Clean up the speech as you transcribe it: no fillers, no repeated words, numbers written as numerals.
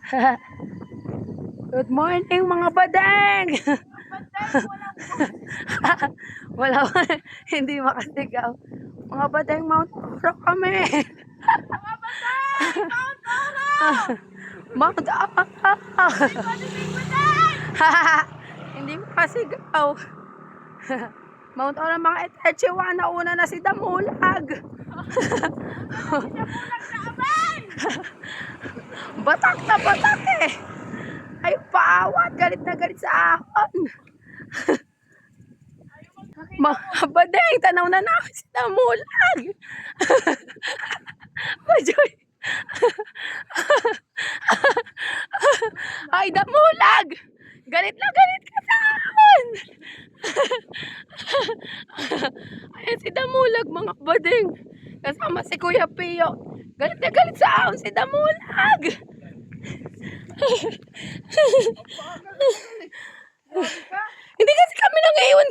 Good morning mga badeng! Wala pa, hindi makasigaw. Mga badeng, Mount Oro kami. Mount Oro! Hindi makasigaw. Mount Oro mga Etechewa, nauna na si Damulag. Batak na batak eh. Ay paawat, galit na galit sa ahon. Mga badeng, tanaw na namin si Damulag. Majoy. Ay Damulag, galit na galit ka sa ahon. Ayan si Damulag mga badeng, kasama si Kuya Pio. Galit na galit sa ahon si Damulag. Hindi kasi kami nang iwan